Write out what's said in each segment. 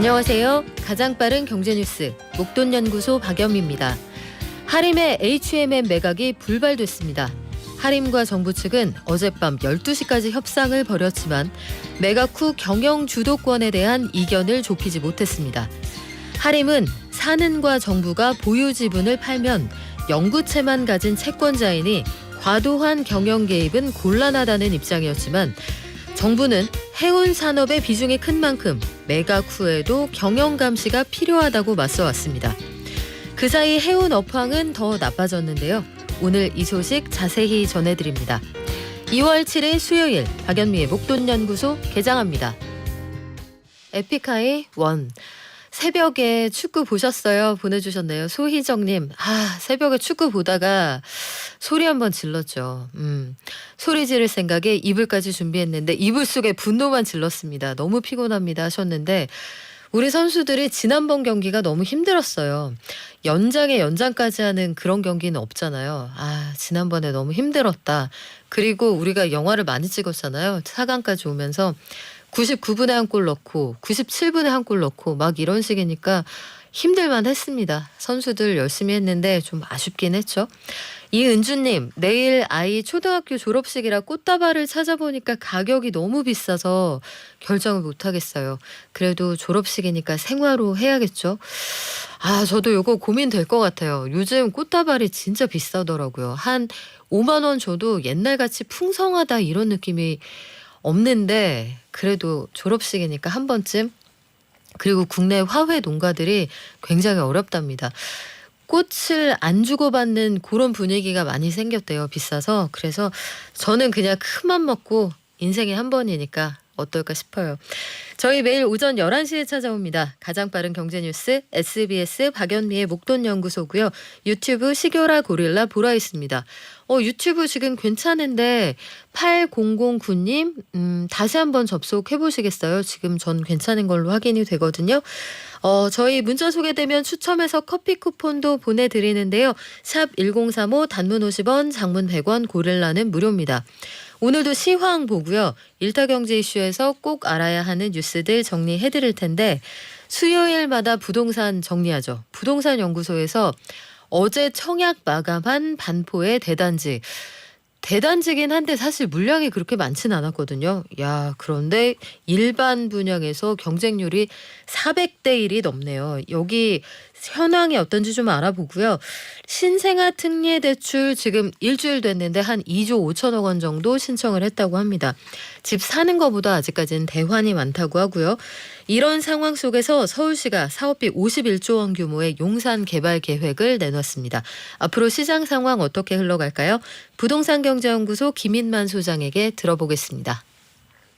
안녕하세요. 가장 빠른 경제뉴스 목돈연구소 박연미입니다. 하림의 HMM 매각이 불발됐습니다. 하림과 정부 측은 어젯밤 12시까지 협상을 벌였지만 매각 후 경영 주도권에 대한 이견을 좁히지 못했습니다. 하림은 산은과 정부가 보유 지분을 팔면 영구채만 가진 채권자이니 과도한 경영 개입은 곤란하다는 입장이었지만 정부는 해운 산업의 비중이 큰 만큼 매각 후에도 경영 감시가 필요하다고 맞서왔습니다. 그 사이 해운 업황은 더 나빠졌는데요. 오늘 이 소식 자세히 전해드립니다. 2월 7일 수요일 박연미의 목돈연구소 개장합니다. 에픽하이 원. 새벽에 축구 보셨어요? 보내주셨네요. 소희정님. 새벽에 축구 보다가 소리 한번 질렀죠. 소리 지를 생각에 이불까지 준비했는데 이불 속에 분노만 질렀습니다. 너무 피곤합니다 하셨는데 우리 선수들이 지난번 경기가 너무 힘들었어요. 연장에 연장까지 하는 그런 경기는 없잖아요. 지난번에 너무 힘들었다. 그리고 우리가 영화를 많이 찍었잖아요. 4강까지 오면서 99분에 한 골 넣고 97분에 한 골 넣고 막 이런 식이니까 힘들만 했습니다. 선수들 열심히 했는데 좀 아쉽긴 했죠. 이은주님, 내일 아이 초등학교 졸업식이라 꽃다발을 찾아보니까 가격이 너무 비싸서 결정을 못하겠어요. 그래도 졸업식이니까 생화로 해야겠죠. 저도 이거 고민될 것 같아요. 요즘 꽃다발이 진짜 비싸더라고요. 한 5만 원 줘도 옛날같이 풍성하다 이런 느낌이 없는데 그래도 졸업식이니까 한 번쯤. 그리고 국내 화훼 농가들이 굉장히 어렵답니다. 꽃을 안 주고받는 그런 분위기가 많이 생겼대요. 비싸서. 그래서 저는 그냥 큰맘 먹고 인생에 한 번이니까 어떨까 싶어요. 저희 매일 오전 11시에 찾아옵니다. 가장 빠른 경제뉴스 SBS 박연미의 목돈연구소고요. 유튜브 시교라 고릴라 보라 있습니다. 유튜브 지금 괜찮은데 8009님 다시 한번 접속해 보시겠어요? 지금 전 괜찮은 걸로 확인이 되거든요. 저희 문자 소개되면 추첨해서 커피 쿠폰도 보내드리는데요. 샵 1035 단문 50원 장문 100원 고릴라는 무료입니다. 오늘도 시황 보고요. 일타경제 이슈에서 꼭 알아야 하는 뉴스들 정리해드릴 텐데 수요일마다 부동산 정리하죠. 부동산 연구소에서 어제 청약 마감한 반포의 대단지긴 한데 사실 물량이 그렇게 많지는 않았거든요. 그런데 일반 분양에서 경쟁률이 400대 1이 넘네요. 여기 현황이 어떤지 좀 알아보고요. 신생아 특례 대출 지금 일주일 됐는데 한 2조 5천억 원 정도 신청을 했다고 합니다. 집 사는 것보다 아직까지는 대환이 많다고 하고요. 이런 상황 속에서 서울시가 사업비 51조 원 규모의 용산 개발 계획을 내놨습니다. 앞으로 시장 상황 어떻게 흘러갈까요? 부동산경제연구소 김인만 소장에게 들어보겠습니다.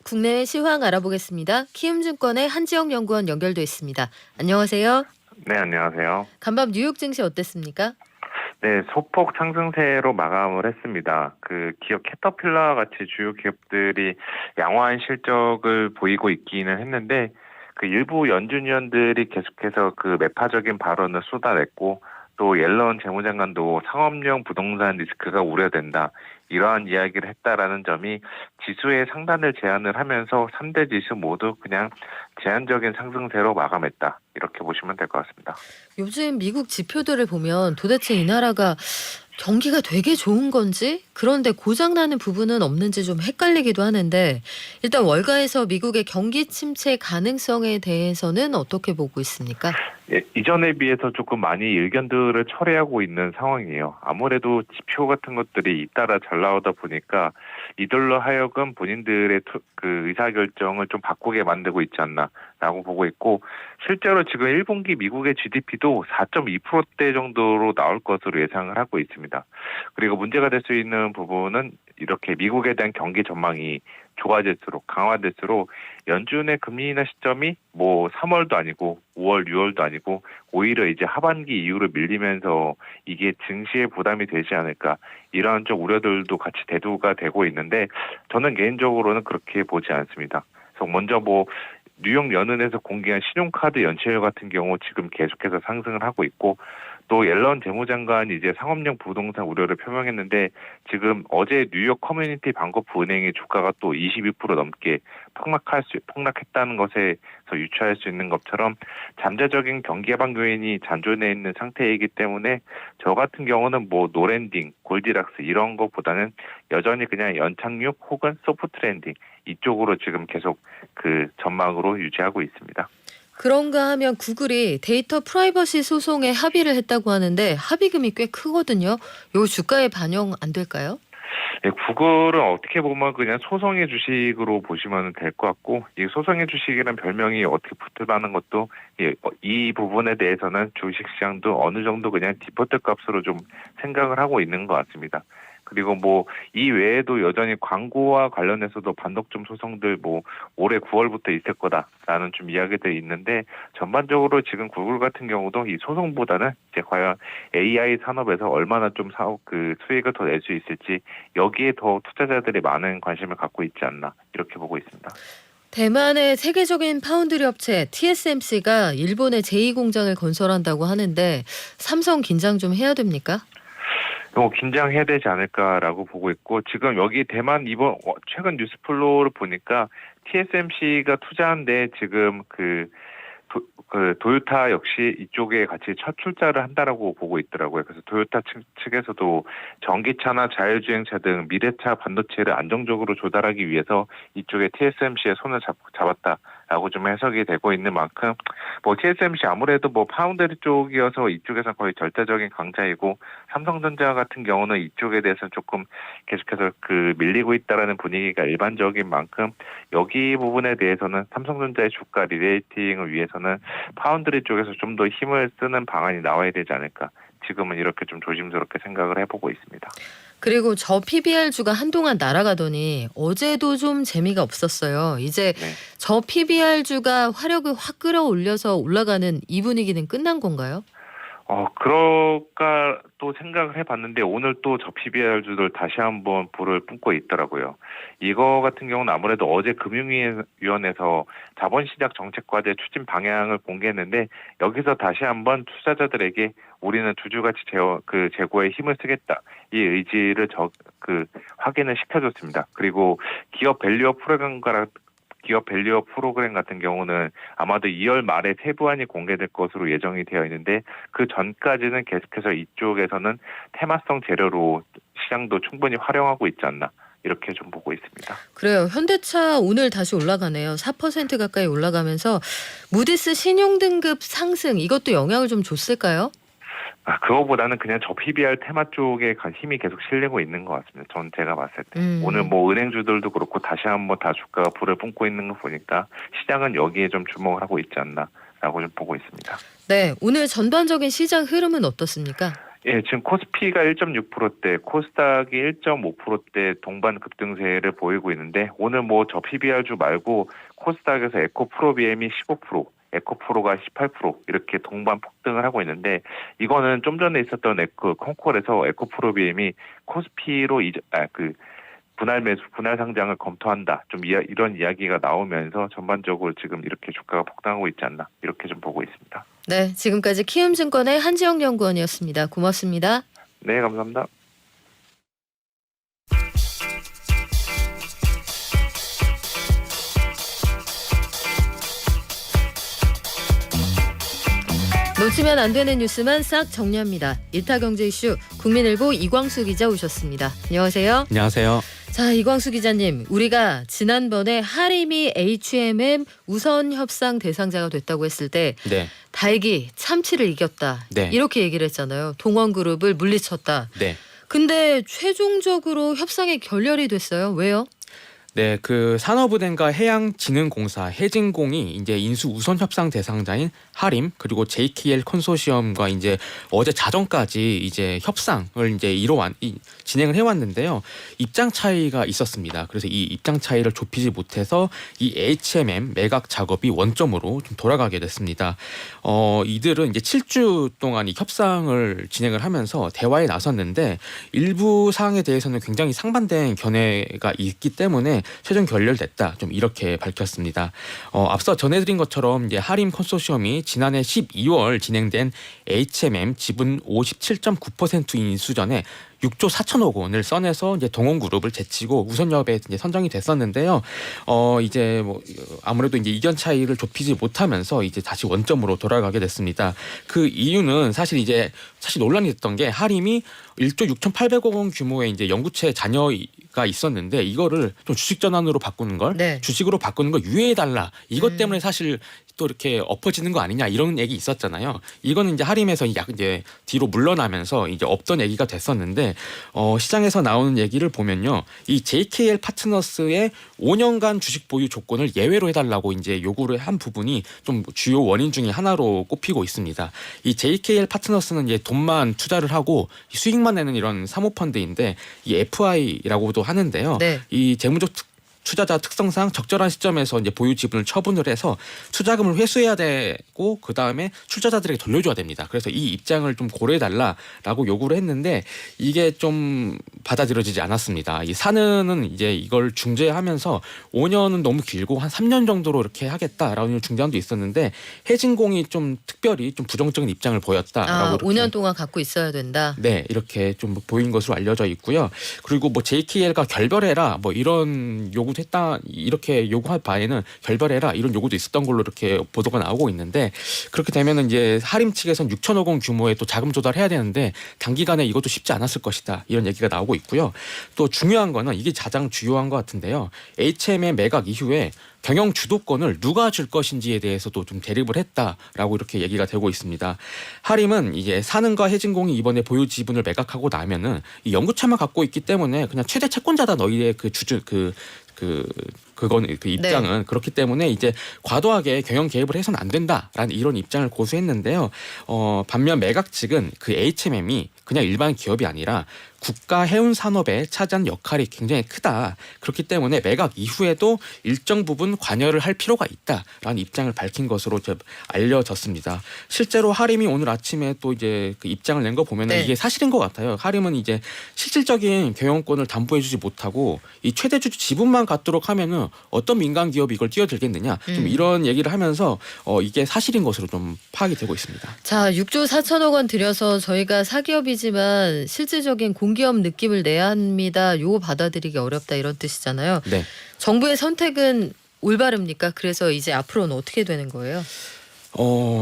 국내외 시황 알아보겠습니다. 키움증권의 한지영 연구원 연결돼 있습니다. 안녕하세요. 네, 안녕하세요. 간밤 뉴욕 증시 어땠습니까? 네, 소폭 상승세로 마감을 했습니다. 기업 캐터필러와 같이 주요 기업들이 양호한 실적을 보이고 있기는 했는데 일부 연준위원들이 계속해서 매파적인 발언을 쏟아냈고 또 옐런 재무장관도 상업용 부동산 리스크가 우려된다. 이러한 이야기를 했다라는 점이 지수의 상단을 제한을 하면서 3대 지수 모두 그냥 제한적인 상승세로 마감했다. 이렇게 보시면 될 것 같습니다. 요즘 미국 지표들을 보면 도대체 이 나라가 경기가 되게 좋은 건지 그런데 고장나는 부분은 없는지 좀 헷갈리기도 하는데 일단 월가에서 미국의 경기 침체 가능성에 대해서는 어떻게 보고 있습니까? 예, 이전에 비해서 조금 많이 의견들을 철회하고 있는 상황이에요. 아무래도 지표 같은 것들이 잇따라 잘 나오다 보니까 이들로 하여금 본인들의 의사결정을 좀 바꾸게 만들고 있지 않나라고 보고 있고 실제로 지금 1분기 미국의 GDP도 4.2%대 정도로 나올 것으로 예상을 하고 있습니다. 그리고 문제가 될 수 있는 부분은 이렇게 미국에 대한 경기 전망이 좋아질수록 강화될수록 연준의 금리 인하 시점이 3월도 아니고 5월, 6월도 아니고 오히려 이제 하반기 이후로 밀리면서 이게 증시에 부담이 되지 않을까 이러한 쪽 우려들도 같이 대두가 되고 있는데 저는 개인적으로는 그렇게 보지 않습니다. 그래서 먼저 뉴욕 연은에서 공개한 신용카드 연체율 같은 경우 지금 계속해서 상승을 하고 있고 또 옐런 재무장관이 이제 상업용 부동산 우려를 표명했는데 지금 어제 뉴욕 커뮤니티 반거프 은행의 주가가 또 22% 넘게 폭락했다는 것에서 유추할 수 있는 것처럼 잠재적인 경기 개방 요인이 잔존해 있는 상태이기 때문에 저 같은 경우는 뭐 노랜딩, 골디락스 이런 것보다는 여전히 그냥 연착륙 혹은 소프트 랜딩 이쪽으로 지금 계속 그 전망으로 유지하고 있습니다. 그런가 하면 구글이 데이터 프라이버시 소송에 합의를 했다고 하는데 합의금이 꽤 크거든요. 요 주가에 반영 안 될까요? 네, 구글은 어떻게 보면 그냥 소송의 주식으로 보시면 될 것 같고 이 소송의 주식이라는 별명이 어떻게 붙을만한 것도 이 부분에 대해서는 주식시장도 어느 정도 그냥 디폴트 값으로 좀 생각을 하고 있는 것 같습니다. 그리고 뭐 이 외에도 여전히 광고와 관련해서도 반독점 소송들 뭐 올해 9월부터 있을 거다라는 좀 이야기들이 있는데 전반적으로 지금 구글 같은 경우도 이 소송보다는 이제 과연 AI 산업에서 얼마나 좀 수익을 더 낼 수 있을지 여기에 더 투자자들이 많은 관심을 갖고 있지 않나 이렇게 보고 있습니다. 대만의 세계적인 파운드리 업체 TSMC가 일본에 제2공장을 건설한다고 하는데 삼성 긴장 좀 해야 됩니까? 긴장해야 되지 않을까라고 보고 있고 지금 여기 대만 이번 최근 뉴스플로우를 보니까 TSMC가 투자한데 지금 도요타 역시 이쪽에 같이 첫 출자를 한다라고 보고 있더라고요. 그래서 도요타 측에서도 전기차나 자율주행차 등 미래차 반도체를 안정적으로 조달하기 위해서 이쪽에 TSMC의 손을 잡았다라고 좀 해석이 되고 있는 만큼 뭐 TSMC 아무래도 뭐 파운드리 쪽이어서 이쪽에서 거의 절대적인 강자이고 삼성전자 같은 경우는 이쪽에 대해서 조금 계속해서 밀리고 있다라는 분위기가 일반적인 만큼 여기 부분에 대해서는 삼성전자의 주가 리레이팅을 위해서는 파운드리 쪽에서 좀 더 힘을 쓰는 방안이 나와야 되지 않을까. 지금은 이렇게 좀 조심스럽게 생각을 해보고 있습니다. 그리고 저 PBR주가 한동안 날아가더니 어제도 좀 재미가 없었어요. 이제 네. 저 PBR주가 화력을 확 끌어올려서 올라가는 이 분위기는 끝난 건가요? 그럴까 또 생각을 해봤는데 오늘 또 저 PBR주들 다시 한번 불을 뿜고 있더라고요. 이거 같은 경우는 아무래도 어제 금융위원회에서 자본시장 정책과제 추진 방향을 공개했는데 여기서 다시 한번 투자자들에게 우리는 주주가치 제고에 힘을 쓰겠다 이 의지를 확인을 시켜줬습니다. 그리고 기업 밸류업 프로그램 같은 경우는 아마도 2월 말에 세부안이 공개될 것으로 예정이 되어 있는데 그 전까지는 계속해서 이쪽에서는 테마성 재료로 시장도 충분히 활용하고 있지 않나 이렇게 좀 보고 있습니다. 그래요. 현대차 오늘 다시 올라가네요. 4% 가까이 올라가면서 무디스 신용등급 상승 이것도 영향을 좀 줬을까요? 그거보다는 그냥 저 PBR 테마 쪽에 힘이 계속 실리고 있는 것 같습니다. 전 제가 봤을 때. 오늘 뭐 은행주들도 그렇고 다시 한번 다 주가가 불을 뿜고 있는 거 보니까 시장은 여기에 좀 주목을 하고 있지 않나라고 좀 보고 있습니다. 네, 오늘 전반적인 시장 흐름은 어떻습니까? 예, 지금 코스피가 1.6%대, 코스닥이 1.5%대 동반 급등세를 보이고 있는데 오늘 뭐 저 PBR주 말고 코스닥에서 에코프로비엠이 15%, 에코프로가 18% 이렇게 동반 폭등을 하고 있는데 이거는 좀 전에 있었던 콩콜에서 에코프로비엠이 코스피로 분할 상장을 검토한다. 좀 이런 이야기가 나오면서 전반적으로 지금 이렇게 주가가 폭등하고 있지 않나 이렇게 좀 보고 있습니다. 네, 지금까지 키움증권의 한지영 연구원이었습니다. 고맙습니다. 네, 감사합니다. 놓치면 안 되는 뉴스만 싹 정리합니다. 이타경제 이슈 국민일보 이광수 기자 오셨습니다. 안녕하세요. 안녕하세요. 자, 이광수 기자님, 우리가 지난번에 하림이 H&M 우선 협상 대상자가 됐다고 했을 때 네. 닭이 참치를 이겼다. 네. 이렇게 얘기를 했잖아요. 동원그룹을 물리쳤다. 네. 근데 최종적으로 협상이 결렬이 됐어요. 왜요? 네, 산업은행과 해양진흥공사 해진공이 이제 인수 우선 협상 대상자인 하림 그리고 JKL 컨소시엄과 이제 어제 자정까지 이제 협상을 이제 진행을 해왔는데요. 입장 차이가 있었습니다. 그래서 이 입장 차이를 좁히지 못해서 이 H&M 매각 작업이 원점으로 좀 돌아가게 됐습니다. 이들은 이제 7주 동안 이 협상을 진행을 하면서 대화에 나섰는데 일부 사항에 대해서는 굉장히 상반된 견해가 있기 때문에 최종 결렬됐다. 좀 이렇게 밝혔습니다. 앞서 전해드린 것처럼 이제 하림 컨소시엄이 지난해 12월 진행된 HMM 지분 57.9% 인수전에 6조 4천억 원을 써내서 이제 동원그룹을 제치고 우선협에 이제 선정이 됐었는데요. 이제 뭐 아무래도 이제 이견 차이를 좁히지 못하면서 이제 다시 원점으로 돌아가게 됐습니다. 그 이유는 사실 논란이 됐던 게 하림이 1조 6,800억 원 규모의 이제 연구체 잔여가 있었는데 이거를 좀 주식 전환으로 바꾸는 걸 네. 주식으로 바꾸는 걸 유예해 달라. 이것 때문에 사실 또 이렇게 엎어지는 거 아니냐 이런 얘기 있었잖아요. 이거는 이제 하림에서 이제 뒤로 물러나면서 이제 없던 얘기가 됐었는데 시장에서 나오는 얘기를 보면요, 이 JKL 파트너스의 5년간 주식 보유 조건을 예외로 해달라고 이제 요구를 한 부분이 좀 주요 원인 중에 하나로 꼽히고 있습니다. 이 JKL 파트너스는 이제 돈만 투자를 하고 수익만 내는 이런 사모펀드인데 이 FI라고도 하는데요. 네. 이 재무적 투자자 특성상 적절한 시점에서 이제 보유 지분을 처분을 해서 투자금을 회수해야 되고 그 다음에 출자자들에게 돌려줘야 됩니다. 그래서 이 입장을 좀 고려해달라라고 요구를 했는데 이게 좀 받아들여지지 않았습니다. 이 사는은 이제 이걸 중재하면서 5년은 너무 길고 한 3년 정도로 이렇게 하겠다라는 중재안도 있었는데 해진공이 좀 특별히 좀 부정적인 입장을 보였다라고. 이렇게 5년 동안 갖고 있어야 된다. 네, 이렇게 좀 보인 것으로 알려져 있고요. 그리고 뭐 JKL과 결별해라 뭐 이런 요구도 했다, 이렇게 요구할 바에는 결별해라 이런 요구도 있었던 걸로 이렇게 보도가 나오고 있는데, 그렇게 되면은 이제 하림 측에선 6천억 원 규모의 또 자금 조달해야 되는데 단기간에 이것도 쉽지 않았을 것이다 이런 얘기가 나오고 있고요. 또 중요한 거는 이게 가장 주요한 것 같은데요. HM의 매각 이후에 경영 주도권을 누가 줄 것인지에 대해서도 좀 대립을 했다라고 이렇게 얘기가 되고 있습니다. 하림은 이제 산은과 해진공이 이번에 보유 지분을 매각하고 나면은 이 연구체만 갖고 있기 때문에 그냥 최대 채권자다 너희의 그 주주 그건 그 입장은. 네. 그렇기 때문에 이제 과도하게 경영 개입을 해서는 안 된다라는 이런 입장을 고수했는데요. 반면 매각 측은 그 HMM이 그냥 일반 기업이 아니라 국가 해운 산업에 차지한 역할이 굉장히 크다. 그렇기 때문에 매각 이후에도 일정 부분 관여를 할 필요가 있다라는 입장을 밝힌 것으로 알려졌습니다. 실제로 하림이 오늘 아침에 또 이제 그 입장을 낸 거 보면은 네. 이게 사실인 것 같아요. 하림은 이제 실질적인 경영권을 담보해주지 못하고 이 최대 주주 지분만 갖도록 하면은 어떤 민간 기업이 이걸 뛰어들겠느냐, 좀 이런 얘기를 하면서 이게 사실인 것으로 좀 파악이 되고 있습니다. 자, 6조 4천억 원 들여서 저희가 사기업이지만 실질적인 공기업 느낌을 내야 합니다. 요거 받아들이기 어렵다 이런 뜻이잖아요. 네. 정부의 선택은 올바릅니까? 그래서 이제 앞으로는 어떻게 되는 거예요?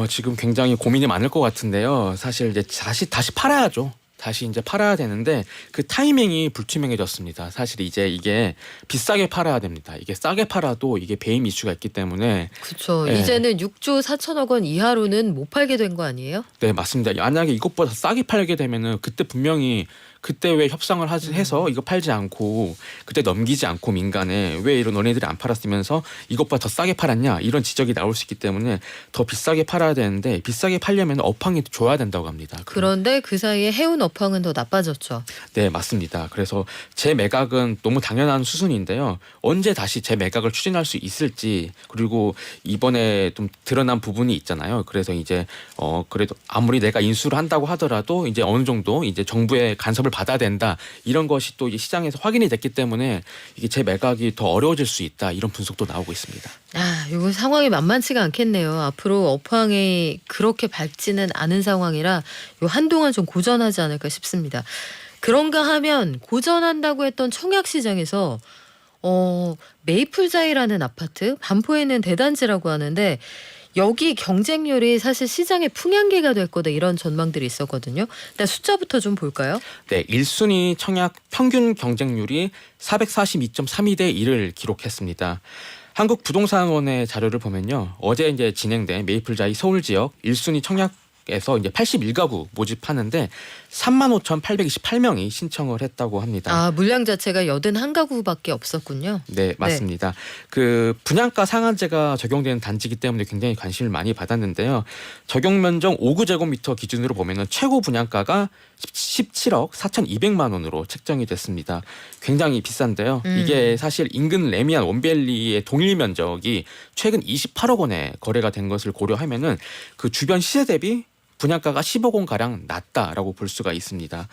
지금 굉장히 고민이 많을 것 같은데요. 사실 이제 다시 팔아야죠. 다시 이제 팔아야 되는데 그 타이밍이 불투명해졌습니다. 사실 이제 이게 비싸게 팔아야 됩니다. 이게 싸게 팔아도 이게 배임 이슈가 있기 때문에. 그렇죠. 네. 이제는 6조 4천억 원 이하로는 못 팔게 된 거 아니에요? 네, 맞습니다. 만약에 이것보다 싸게 팔게 되면은 그때 분명히 그때 왜 협상을 해서 이거 팔지 않고 그때 넘기지 않고 민간에 왜 이런 너네들이 안 팔았으면서 이것보다 더 싸게 팔았냐 이런 지적이 나올 수 있기 때문에 더 비싸게 팔아야 되는데 비싸게 팔려면 업황이 좋아야 된다고 합니다. 그런데 그 사이에 해운 업황은 더 나빠졌죠. 네, 맞습니다. 그래서 재매각은 너무 당연한 수순인데요. 언제 다시 재매각을 추진할 수 있을지, 그리고 이번에 좀 드러난 부분이 있잖아요. 그래서 이제 그래도 아무리 내가 인수를 한다고 하더라도 이제 어느 정도 이제 정부의 간섭을 받아야 된다 이런 것이 또 이제 시장에서 확인이 됐기 때문에 이게 재매각이 더 어려워질 수 있다 이런 분석도 나오고 있습니다. 이거 상황이 만만치가 않겠네요. 앞으로 업황이 그렇게 밝지는 않은 상황이라 요 한동안 좀 고전하지 않을까 싶습니다. 그런가 하면 고전한다고 했던 청약시장에서 메이플자이라는 아파트, 반포에는 대단지라고 하는데 여기 경쟁률이 사실 시장의 풍향계가 될 거다 이런 전망들이 있었거든요. 일단 숫자부터 좀 볼까요? 네, 1순위 청약 평균 경쟁률이 442.32대 1을 기록했습니다. 한국부동산원의 자료를 보면요, 어제 이제 진행된 메이플자이 서울 지역 1순위 청약에서 이제 81가구 모집하는데 35,828명이 신청을 했다고 합니다. 물량 자체가 81가구밖에 없었군요. 네, 맞습니다. 그 분양가 상한제가 적용되는 단지이기 때문에 굉장히 관심을 많이 받았는데요. 적용 면적 5구제곱미터 기준으로 보면은 최고 분양가가 17억 4,200만 원으로 책정이 됐습니다. 굉장히 비싼데요. 이게 사실 인근 레미안 원밸리의 동일 면적이 최근 28억 원에 거래가 된 것을 고려하면은 그 주변 시세 대비 분양가가 10억 원 가량 낮다라고 볼 수가 있습니다.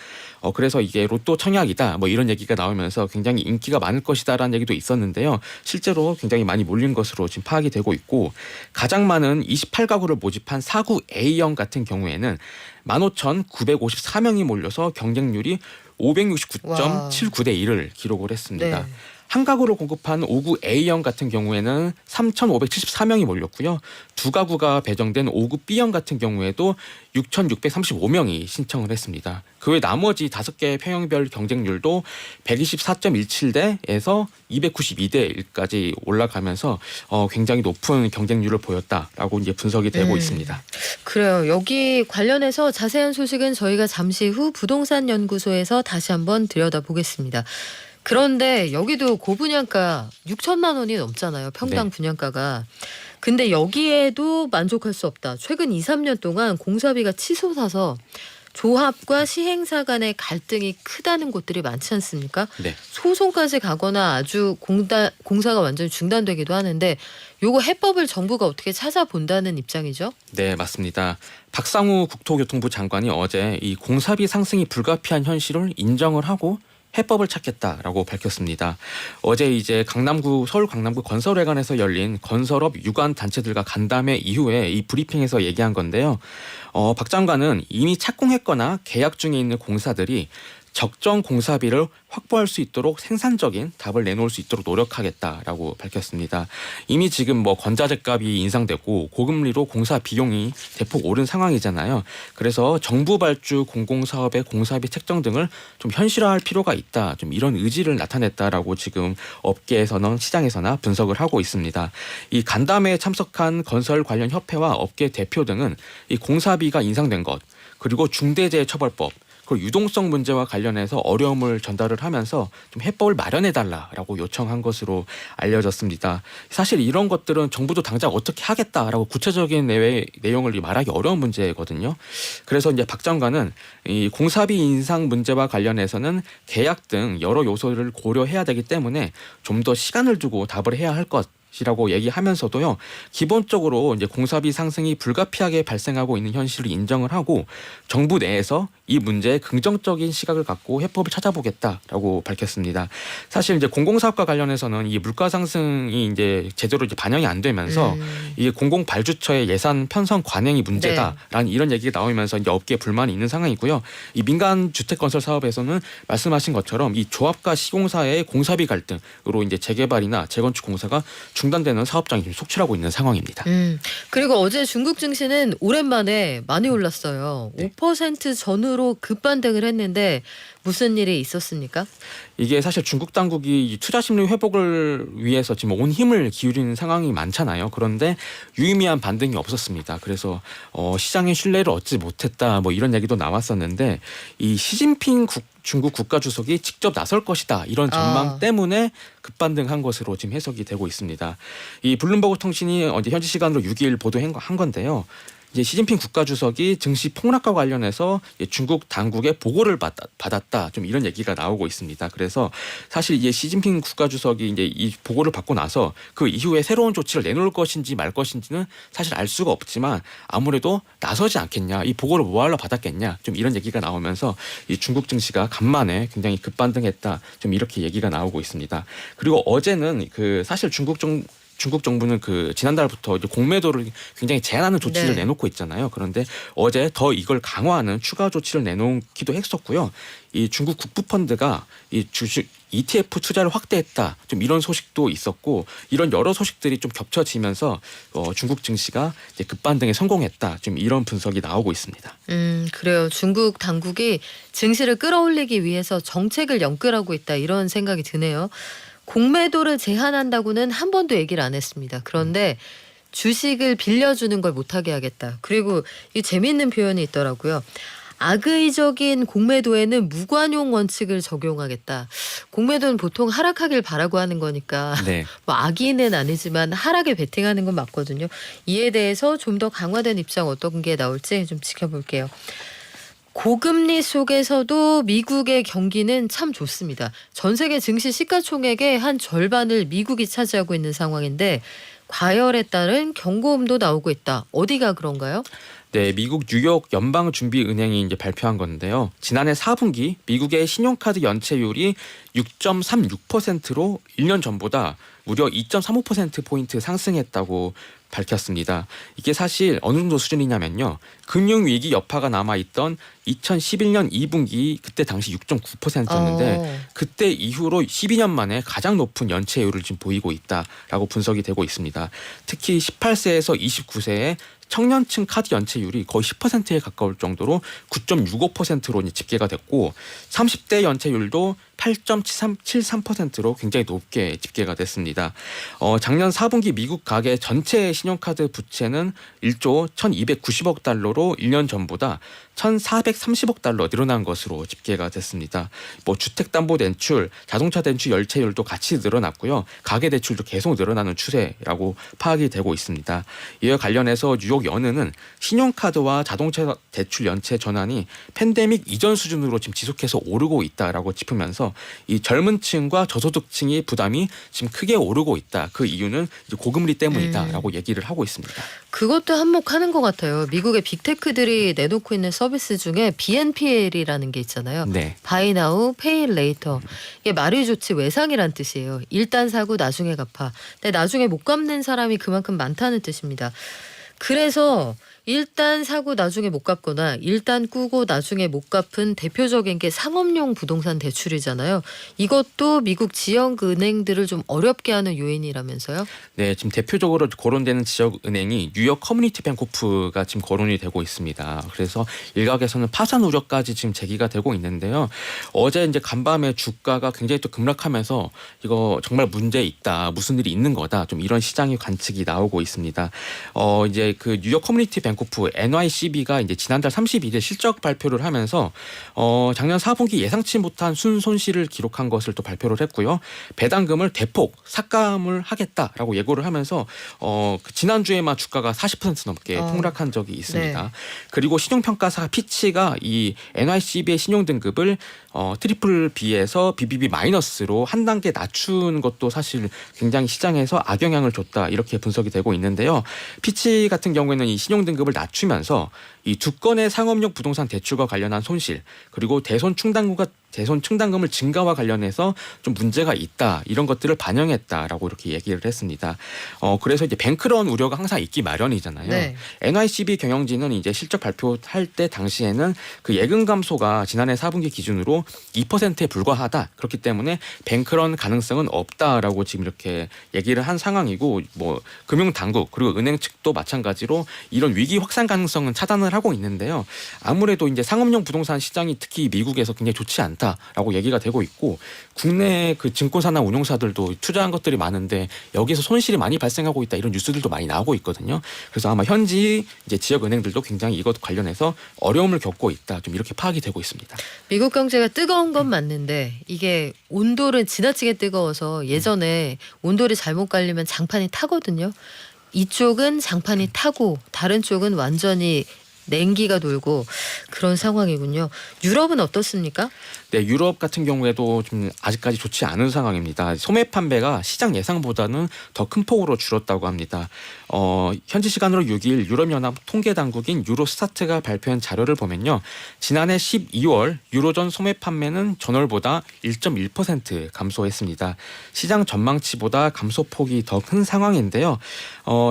그래서 이게 로또 청약이다 뭐 이런 얘기가 나오면서 굉장히 인기가 많을 것이다라는 얘기도 있었는데요. 실제로 굉장히 많이 몰린 것으로 지금 파악이 되고 있고 가장 많은 28가구를 모집한 4구 A형 같은 경우에는 15,954명이 몰려서 경쟁률이 569.79대 1을 기록을 했습니다. 네. 한 가구를 공급한 5구 A형 같은 경우에는 3,574명이 몰렸고요. 두 가구가 배정된 5구 B형 같은 경우에도 6,635명이 신청을 했습니다. 그 외 나머지 5개 평형별 경쟁률도 124.17대에서 292대 1까지 올라가면서 굉장히 높은 경쟁률을 보였다라고 이제 분석이 되고 있습니다. 그래요. 여기 관련해서 자세한 소식은 저희가 잠시 후 부동산 연구소에서 다시 한번 들여다보겠습니다. 그런데 여기도 고분양가 6천만 원이 넘잖아요. 평당 네. 분양가가. 근데 여기에도 만족할 수 없다. 최근 2, 3년 동안 공사비가 치솟아서 조합과 시행사 간의 갈등이 크다는 곳들이 많지 않습니까? 네. 소송까지 가거나 아주 공사가 완전히 중단되기도 하는데 요거 해법을 정부가 어떻게 찾아본다는 입장이죠? 네, 맞습니다. 박상우 국토교통부 장관이 어제 이 공사비 상승이 불가피한 현실을 인정을 하고 해법을 찾겠다라고 밝혔습니다. 어제 이제 서울 강남구 건설회관에서 열린 건설업 유관 단체들과 간담회 이후에 이 브리핑에서 얘기한 건데요. 박 장관은 이미 착공했거나 계약 중에 있는 공사들이 적정 공사비를 확보할 수 있도록 생산적인 답을 내놓을 수 있도록 노력하겠다라고 밝혔습니다. 이미 지금 뭐 건자재 값이 인상되고 고금리로 공사 비용이 대폭 오른 상황이잖아요. 그래서 정부 발주 공공사업의 공사비 책정 등을 좀 현실화할 필요가 있다. 좀 이런 의지를 나타냈다라고 지금 업계에서는 시장에서나 분석을 하고 있습니다. 이 간담회에 참석한 건설 관련 협회와 업계 대표 등은 이 공사비가 인상된 것 그리고 중대재해처벌법 그리고 유동성 문제와 관련해서 어려움을 전달을 하면서 좀 해법을 마련해달라라고 요청한 것으로 알려졌습니다. 사실 이런 것들은 정부도 당장 어떻게 하겠다라고 구체적인 내용을 말하기 어려운 문제거든요. 그래서 이제 박 장관은 이 공사비 인상 문제와 관련해서는 계약 등 여러 요소를 고려해야 되기 때문에 좀 더 시간을 두고 답을 해야 할 것이라고 얘기하면서도요. 기본적으로 이제 공사비 상승이 불가피하게 발생하고 있는 현실을 인정을 하고 정부 내에서 이 문제에 긍정적인 시각을 갖고 해법을 찾아보겠다라고 밝혔습니다. 사실 이제 공공사업과 관련해서는 이 물가 상승이 이제 제대로 이제 반영이 안 되면서 이게 공공발주처의 예산 편성 관행이 문제다라는 이런 얘기가 나오면서 이제 업계에 불만이 있는 상황이고요. 이 민간 주택 건설 사업에서는 말씀하신 것처럼 이 조합과 시공사의 공사비 갈등으로 이제 재개발이나 재건축 공사가 중단되는 사업장이 좀 속출하고 있는 상황입니다. 그리고 어제 중국 증시는 오랜만에 많이 올랐어요. 네. 5% 전후로 급반등을 했는데 무슨 일이 있었습니까? 이게 사실 중국 당국이 투자 심리 회복을 위해서 지금 온 힘을 기울이는 상황이 많잖아요. 그런데 유의미한 반등이 없었습니다. 그래서 시장의 신뢰를 얻지 못했다 뭐 이런 얘기도 나왔었는데 이 시진핑 중국 국가주석이 직접 나설 것이다 이런 전망 때문에 급반등한 것으로 지금 해석이 되고 있습니다. 이 블룸버그 통신이 어제 현지 시간으로 6일 보도한 건데요. 이제 시진핑 국가주석이 증시 폭락과 관련해서 중국 당국의 보고를 받았다 좀 이런 얘기가 나오고 있습니다. 그래서 사실 이제 시진핑 국가주석이 이제 이 보고를 받고 나서 그 이후에 새로운 조치를 내놓을 것인지 말 것인지는 사실 알 수가 없지만 아무래도 나서지 않겠냐 이 보고를 뭐하러 받았겠냐 좀 이런 얘기가 나오면서 이 중국 증시가 간만에 굉장히 급반등했다 좀 이렇게 얘기가 나오고 있습니다. 그리고 어제는 그 사실 중국 정부는 그 지난달부터 이제 공매도를 굉장히 제한하는 조치를 내놓고 있잖아요. 그런데 어제 더 이걸 강화하는 추가 조치를 내놓기도 했었고요. 이 중국 국부펀드가 이 주식 ETF 투자를 확대했다. 좀 이런 소식도 있었고 이런 여러 소식들이 좀 겹쳐지면서 중국 증시가 이제 급반등에 성공했다. 좀 이런 분석이 나오고 있습니다. 그래요. 중국 당국이 증시를 끌어올리기 위해서 정책을 연끌하고 있다 이런 생각이 드네요. 공매도를 제한한다고는 한 번도 얘기를 안 했습니다. 그런데 주식을 빌려주는 걸 못하게 하겠다. 그리고 이 재미있는 표현이 있더라고요. 악의적인 공매도에는 무관용 원칙을 적용하겠다. 공매도는 보통 하락하길 바라고 하는 거니까 네. 뭐 악의는 아니지만 하락에 베팅하는 건 맞거든요. 이에 대해서 좀 더 강화된 입장 어떤 게 나올지 좀 지켜볼게요. 고금리 속에서도 미국의 경기는 참 좋습니다. 전 세계 증시 시가총액의 한 절반을 미국이 차지하고 있는 상황인데 과열에 따른 경고음도 나오고 있다. 어디가 그런가요? 네, 미국 뉴욕 연방준비은행이 이제 발표한 건데요. 지난해 4분기 미국의 신용카드 연체율이 6.36%로 1년 전보다 무려 2.35%포인트 상승했다고 밝혔습니다. 이게 사실 어느 정도 수준이냐면요. 금융위기 여파가 남아있던 2011년 2분기 그때 당시 6.9%였는데 그때 이후로 12년 만에 가장 높은 연체율을 지금 보이고 있다라고 분석이 되고 있습니다. 특히 18세에서 29세의 청년층 카드 연체율이 거의 10%에 가까울 정도로 9.65%로 집계가 됐고 30대 연체율도 8.73%로 굉장히 높게 집계가 됐습니다. 작년 4분기 미국 가계 전체 신용카드 부채는 1조 1,290억 달러로 1년 전보다 1,430억 달러 늘어난 것으로 집계가 됐습니다. 주택담보대출, 자동차 대출 연체율도 같이 늘어났고요. 가계대출도 계속 늘어나는 추세라고 파악이 되고 있습니다. 이와 관련해서 뉴욕 연은은 신용카드와 자동차 대출 연체 전환이 팬데믹 이전 수준으로 지금 지속해서 오르고 있다라고 짚으면서 이 젊은 층과 저소득층의 부담이 지금 크게 오르고 있다. 그 이유는 이제 고금리 때문이다라고 얘기를 하고 있습니다. 그것도 한몫하는 것 같아요. 미국의 빅테크들이 내놓고 있는 서비스 중에 BNPL이라는 게 있잖아요. 네. Buy Now, Pay Later. 이게 말이 좋지 외상이란 뜻이에요. 일단 사고 나중에 갚아. 근데 나중에 못 갚는 사람이 그만큼 많다는 뜻입니다. 그래서 일단 사고 나중에 못 갚거나 일단 꾸고 나중에 못 갚은 대표적인 게 상업용 부동산 대출이잖아요. 이것도 미국 지역 은행들을 좀 어렵게 하는 요인이라면서요? 네, 지금 대표적으로 거론되는 지역 은행이 뉴욕 커뮤니티 뱅코프가 지금 거론이 되고 있습니다. 그래서 일각에서는 파산 우려까지 지금 제기가 되고 있는데요. 어제 이제 간밤에 주가가 굉장히 또 급락하면서 이거 정말 문제 있다, 무슨 일이 있는 거다, 좀 이런 시장의 관측이 나오고 있습니다. 이제 그 뉴욕 커뮤니티 뱅코프 NYCB가 이제 지난달 31일 실적 발표를 하면서 작년 4분기 예상치 못한 순손실을 기록한 것을 또 발표를 했고요. 배당금을 대폭 삭감을 하겠다라고 예고를 하면서 지난주에만 주가가 40% 넘게 폭락한 적이 있습니다. 네. 그리고 신용평가사 피치가 이 NYCB의 신용등급을 트리플 B에서 BBB 마이너스로 한 단계 낮춘 것도 사실 굉장히 시장에서 악영향을 줬다 이렇게 분석이 되고 있는데요. 피치 같은 경우에는 이 신용등급을 낮추면서 이 두 건의 상업용 부동산 대출과 관련한 손실 그리고 대손 충당금을 증가와 관련해서 좀 문제가 있다 이런 것들을 반영했다라고 이렇게 얘기를 했습니다. 그래서 이제 뱅크런 우려가 항상 있기 마련이잖아요. 네. NYCB 경영진은 이제 실적 발표할 때 당시에는 그 예금 감소가 지난해 4분기 기준으로 2%에 불과하다. 그렇기 때문에 뱅크런 가능성은 없다라고 지금 이렇게 얘기를 한 상황이고 금융 당국 그리고 은행 측도 마찬가지로 이런 위기 확산 가능성은 차단을 하고 있는데요. 아무래도 이제 상업용 부동산 시장이 특히 미국에서 굉장히 좋지 않다라고 얘기가 되고 있고 국내 그 증권사나 운용사들도 투자한 것들이 많은데 여기서 손실이 많이 발생하고 있다 이런 뉴스들도 많이 나오고 있거든요. 그래서 아마 현지 이제 지역 은행들도 굉장히 이것 관련해서 어려움을 겪고 있다. 좀 이렇게 파악이 되고 있습니다. 미국 경제가 뜨거운 건 맞는데 이게 온돌은 지나치게 뜨거워서 예전에 온돌이 잘못 갈리면 장판이 타거든요. 이쪽은 장판이 타고 다른 쪽은 완전히 냉기가 돌고 그런 상황이군요. 유럽은 어떻습니까? 네, 유럽 같은 경우에도 좀 아직까지 좋지 않은 상황입니다. 소매 판매가 시장 예상보다는 더 큰 폭으로 줄었다고 합니다. 현지 시간으로 6일 유럽연합 통계당국인 유로스타트가 발표한 자료를 보면요. 지난해 12월 유로존 소매 판매는 전월보다 1.1% 감소했습니다. 시장 전망치보다 감소폭이 더 큰 상황인데요.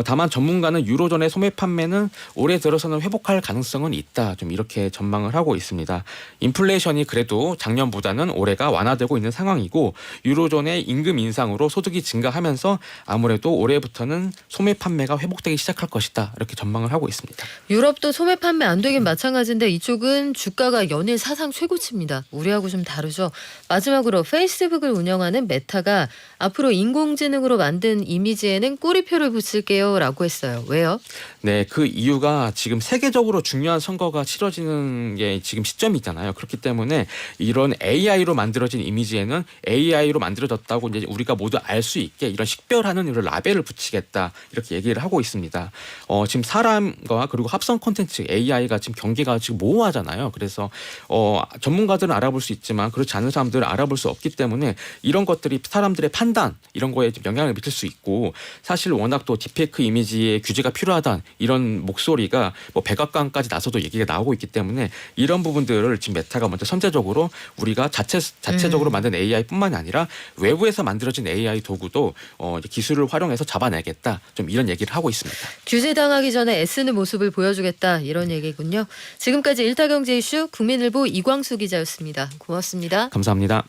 다만 전문가는 유로존의 소매 판매는 올해 들어서는 회복할 가능성은 있다. 좀 이렇게 전망을 하고 있습니다. 인플레이션이 그래도 작년보다는 올해가 완화되고 있는 상황이고 유로존의 임금 인상으로 소득이 증가하면서 아무래도 올해부터는 소매 판매가 회복되기 시작할 것이다. 이렇게 전망을 하고 있습니다. 유럽도 소매 판매 안 되긴 마찬가지인데 이쪽은 주가가 연일 사상 최고치입니다. 우리하고 좀 다르죠. 마지막으로 페이스북을 운영하는 메타가 앞으로 인공지능으로 만든 이미지에는 꼬리표를 붙일게요 라고 했어요. 왜요? 네, 그 이유가 지금 세계적으로 중요한 선거가 치러지는 게 지금 시점이잖아요. 그렇기 때문에 이런 그런 AI로 만들어진 이미지에는 AI로 만들어졌다고 이제 우리가 모두 알 수 있게 이런 식별하는 이런 라벨을 붙이겠다 이렇게 얘기를 하고 있습니다. 지금 사람과 그리고 합성 콘텐츠 AI가 지금 경계가 지금 모호하잖아요. 그래서 전문가들은 알아볼 수 있지만 그렇지 않은 사람들은 알아볼 수 없기 때문에 이런 것들이 사람들의 판단 이런 거에 좀 영향을 미칠 수 있고 사실 워낙 또 딥페이크 이미지의 규제가 필요하다 이런 목소리가 뭐 백악관까지 나서도 얘기가 나오고 있기 때문에 이런 부분들을 지금 메타가 먼저 선제적으로 우리가 자체적으로 만든 AI뿐만이 아니라 외부에서 만들어진 AI 도구도 이제 기술을 활용해서 잡아내겠다 좀 이런 얘기를 하고 있습니다. 규제당하기 전에 애쓰는 모습을 보여주겠다 이런 얘기군요. 지금까지 일타경제 이슈 국민일보 이광수 기자였습니다. 고맙습니다. 감사합니다.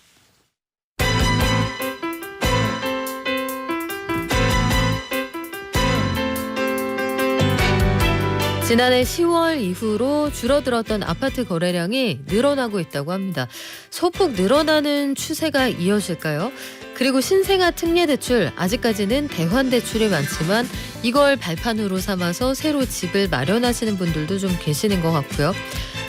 지난해 10월 이후로 줄어들었던 아파트 거래량이 늘어나고 있다고 합니다. 소폭 늘어나는 추세가 이어질까요? 그리고 신생아 특례대출 아직까지는 대환대출이 많지만 이걸 발판으로 삼아서 새로 집을 마련하시는 분들도 좀 계시는 것 같고요.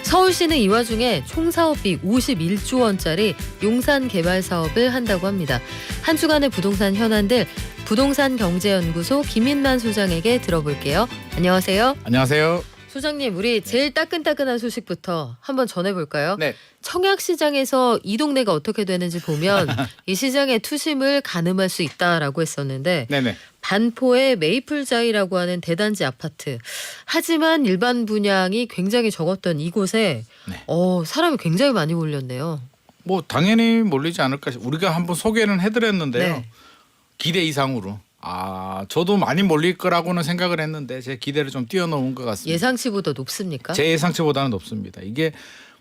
서울시는 이 와중에 총 사업비 51조 원짜리 용산 개발 사업을 한다고 합니다. 한 주간의 부동산 현안들 부동산경제연구소 김인만 소장에게 들어볼게요. 안녕하세요. 안녕하세요. 소장님, 우리 제일 따끈따끈한 소식부터 한번 전해볼까요? 네. 청약시장에서 이 동네가 어떻게 되는지 보면 이 시장의 투심을 가늠할 수 있다라고 했었는데 네네. 반포의 메이플자이라고 하는 대단지 아파트. 하지만 일반 분양이 굉장히 적었던 이곳에 네. 사람이 굉장히 많이 몰렸네요. 뭐 당연히 몰리지 않을까. 우리가 한번 소개는 해드렸는데요. 네. 기대 이상으로. 저도 많이 몰릴 거라고는 생각을 했는데 제 기대를 좀 뛰어넘은 것 같습니다. 예상치보다 높습니까? 제 예상치보다는 높습니다. 이게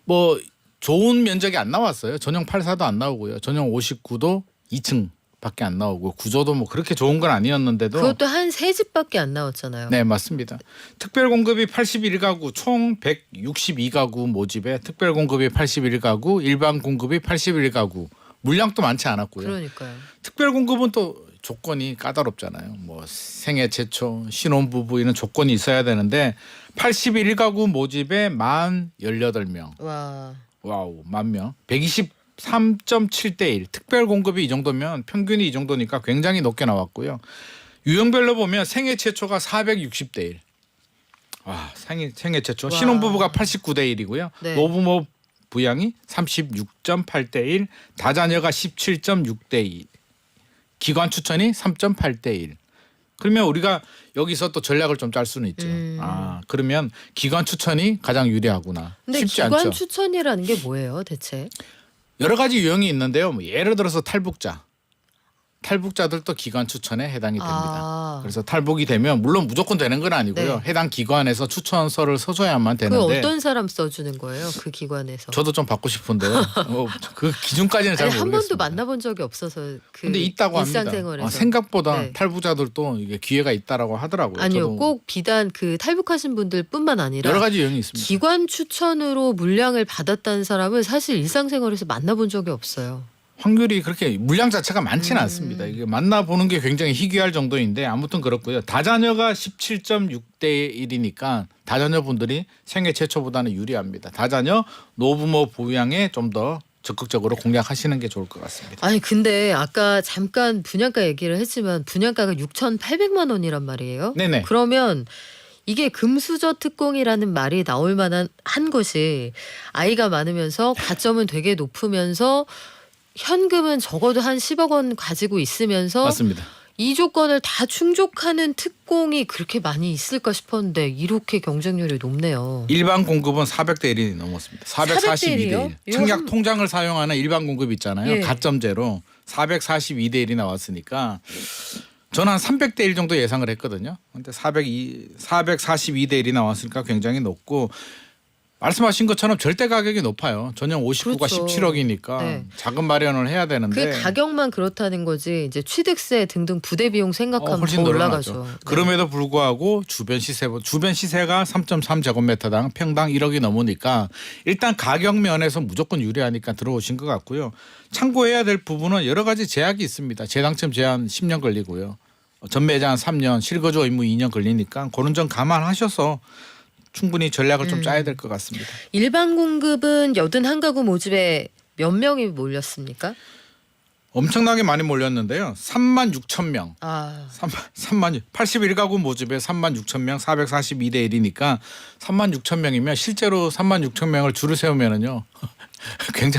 뭐 좋은 면적이 안 나왔어요. 전용 84도 안 나오고요. 전용 59도 2층밖에 안 나오고 구조도 뭐 그렇게 좋은 건 아니었는데도 그것도 한 세 집밖에 안 나왔잖아요. 네, 맞습니다. 특별 공급이 81가구, 총 162가구 모집에 특별 공급이 81가구, 일반 공급이 81가구. 물량도 많지 않았고요. 그러니까요. 특별 공급은 또 조건이 까다롭잖아요. 뭐 생애 최초, 신혼부부 이런 조건이 있어야 되는데 81가구 모집에 만 18명. 와. 와우, 10,000명. 123.7대 1. 특별 공급이 이 정도면 평균이 이 정도니까 굉장히 높게 나왔고요. 유형별로 보면 생애 최초가 460대 1. 와, 생애 최초. 와. 신혼부부가 89대 1이고요. 네. 노부모 부양이 36.8대 1, 다자녀가 17.6대 2, 기관 추천이 3.8대 1. 그러면 우리가 여기서 또 전략을 좀 짤 수는 있죠. 그러면 기관 추천이 가장 유리하구나. 근데 쉽지 기관 않죠. 추천이라는 게 뭐예요, 대체? 여러 가지 유형이 있는데요. 뭐 예를 들어서 탈북자들도 기관 추천에 해당이 됩니다. 그래서 탈북이 되면 물론 무조건 되는 건 아니고요. 네. 해당 기관에서 추천서를 써줘야만 그 되는데 어떤 사람 써주는 거예요, 그 기관에서? 저도 좀 받고 싶은데요. 그 기준까지는 잘 아니, 한 모르겠습니다. 번도 만나본 적이 없어서 그 근데 있다고 합니다. 일상생활에서. 생각보다 네. 탈북자들도 이게 기회가 있다라고 하더라고요. 아니요, 저도 꼭 비단 그 탈북하신 분들뿐만 아니라 여러 가지 유형이 있습니다. 기관 추천으로 물량을 받았다는 사람은 사실 일상생활에서 만나본 적이 없어요. 확률이 그렇게 물량 자체가 많지는 않습니다. 이게 만나보는 게 굉장히 희귀할 정도인데 아무튼 그렇고요. 다자녀가 17.6대 1이니까 다자녀분들이 생애 최초보다는 유리합니다. 다자녀 노부모 부양에 좀 더 적극적으로 공략하시는 게 좋을 것 같습니다. 아니 근데 아까 잠깐 분양가 얘기를 했지만 분양가가 6,800만 원이란 말이에요. 네네. 그러면 이게 금수저 특공이라는 말이 나올 만한 한 것이 아이가 많으면서 가점은 되게 높으면서 현금은 적어도 한 10억 원 가지고 있으면서 맞습니다. 이 조건을 다 충족하는 특공이 그렇게 많이 있을까 싶었는데 이렇게 경쟁률이 높네요. 일반 공급은 400대 1이 넘었습니다. 442대 1. 400대 1이요? 청약 통장을 사용하는 일반 공급 있잖아요. 예. 가점제로 442대 1이 나왔으니까 저는 한 300대 1 정도 예상을 했거든요. 근데 442대 1이 나왔으니까 굉장히 높고 말씀하신 것처럼 절대 가격이 높아요. 전용 59가 그렇죠. 17억이니까 네. 자금 마련을 해야 되는데 그 가격만 그렇다는 거지 이제 취득세 등등 부대 비용 생각하면 훨씬 더 늘어나죠. 올라가죠. 네. 그럼에도 불구하고 주변 시세가 3.3제곱미터당 평당 1억이 넘으니까 일단 가격 면에서 무조건 유리하니까 들어오신 것 같고요. 참고해야 될 부분은 여러 가지 제약이 있습니다. 재당첨 제한 10년 걸리고요. 전매 제한 3년, 실거주 의무 2년 걸리니까 그런 점 감안하셔서 충분히 전략을 좀 짜야 될 것 같습니다. 일반 공급은 81가구 모집에 몇 명이 몰렸습니까? 엄청나게 많이 몰렸는데요. 3만 6천 명. 아, 3만 81가구 모집에 3만 6천 명 442대 1이니까 3만 6천 명이면 실제로 3만 6천 명을 줄을 세우면은요.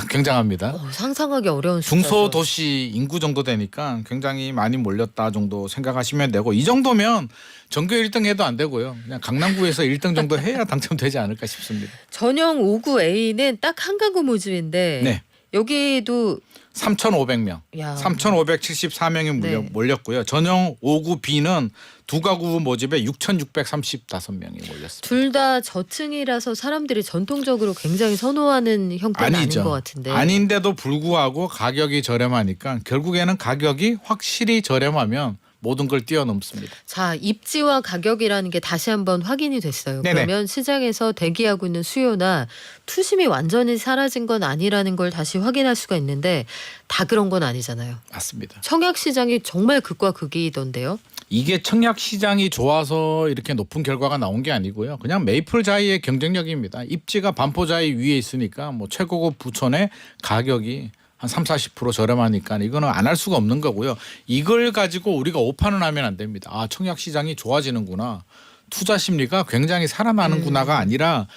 굉장합니다. 상상하기 어려운 숫자죠. 중소도시 인구 정도 되니까 굉장히 많이 몰렸다 정도 생각하시면 되고 이 정도면 전교 1등 해도 안 되고요. 그냥 강남구에서 1등 정도 해야 당첨되지 않을까 싶습니다. 전형 59A는 딱 한 가구 모집인데 네. 여기도 3,500명. 야. 3,574명이 네. 몰렸고요. 전형 59B는 두 가구 모집에 6,635명이 몰렸습니다. 둘 다 저층이라서 사람들이 전통적으로 굉장히 선호하는 형태는 아닌 것 같은데. 아닌데도 불구하고 가격이 저렴하니까 결국에는 가격이 확실히 저렴하면 모든 걸 뛰어넘습니다. 자, 입지와 가격이라는 게 다시 한번 확인이 됐어요. 네네. 그러면 시장에서 대기하고 있는 수요나 투심이 완전히 사라진 건 아니라는 걸 다시 확인할 수가 있는데 다 그런 건 아니잖아요. 맞습니다. 청약 시장이 정말 극과 극이던데요. 이게 청약 시장이 좋아서 이렇게 높은 결과가 나온 게 아니고요. 그냥 메이플자이의 경쟁력입니다. 입지가 반포자이 위에 있으니까 뭐 최고급 부촌의 가격이 한 30-40% 저렴하니까 이거는 안 할 수가 없는 거고요. 이걸 가지고 우리가 오판을 하면 안 됩니다. 아, 청약 시장이 좋아지는구나. 투자 심리가 굉장히 살아나는구나가 아니라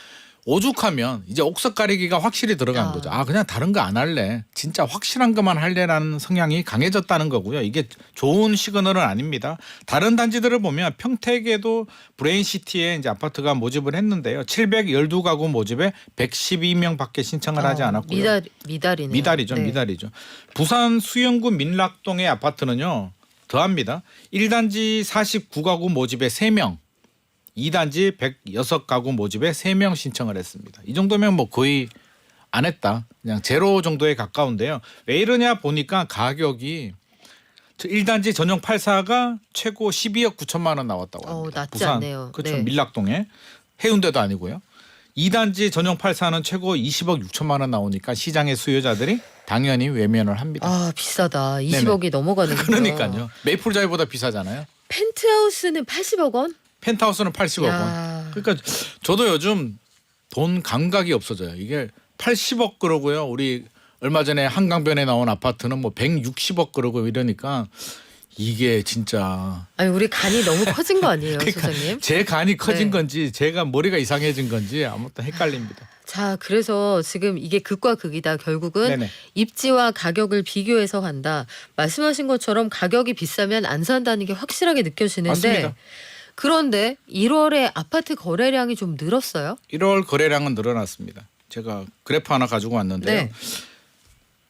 오죽하면 이제 옥석 가리기가 확실히 들어간 거죠. 아, 그냥 다른 거 안 할래. 진짜 확실한 것만 할래라는 성향이 강해졌다는 거고요. 이게 좋은 시그널은 아닙니다. 다른 단지들을 보면 평택에도 브레인시티에 이제 아파트가 모집을 했는데요. 712가구 모집에 112명밖에 신청을 하지 않았고요. 미달이네요. 미달이죠. 네. 미달이죠. 부산 수영구 민락동의 아파트는요. 더합니다. 1단지 49가구 모집에 3명. 2단지 106가구 모집에 3명 신청을 했습니다. 이 정도면 뭐 거의 안 했다. 그냥 제로 정도에 가까운데요. 왜 이러냐 보니까 가격이 1단지 전용 84가 최고 12억 9천만 원 나왔다고 합니다. 낮지 부산, 않네요. 그렇죠. 네. 밀락동에. 해운대도 아니고요. 2단지 전용 84는 최고 20억 6천만 원 나오니까 시장의 수요자들이 당연히 외면을 합니다. 아, 비싸다. 20억이 넘어가는군요. 그러니까요. 메이플자이보다 비싸잖아요. 펜트하우스는 80억 원? 펜트하우스는 80억 원. 그러니까 저도 요즘 돈 감각이 없어져요. 이게 80억 그러고요. 우리 얼마 전에 한강변에 나온 아파트는 뭐 160억 그러고 이러니까 이게 진짜 아니, 우리 간이 너무 커진 거 아니에요, 그러니까 소장님? 제 간이 커진 네. 건지 제가 머리가 이상해진 건지 아무튼 헷갈립니다. 자, 그래서 지금 이게 극과 극이다. 결국은 네네. 입지와 가격을 비교해서 간다. 말씀하신 것처럼 가격이 비싸면 안 산다는 게 확실하게 느껴지는데 맞습니다. 그런데 1월에 아파트 거래량이 좀 늘었어요? 1월 거래량은 늘어났습니다. 제가 그래프 하나 가지고 왔는데요. 네.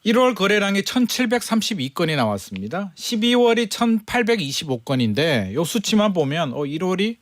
1월 거래량이 1,732건이 나왔습니다. 12월이 1,825건인데 요 수치만 보면 1월이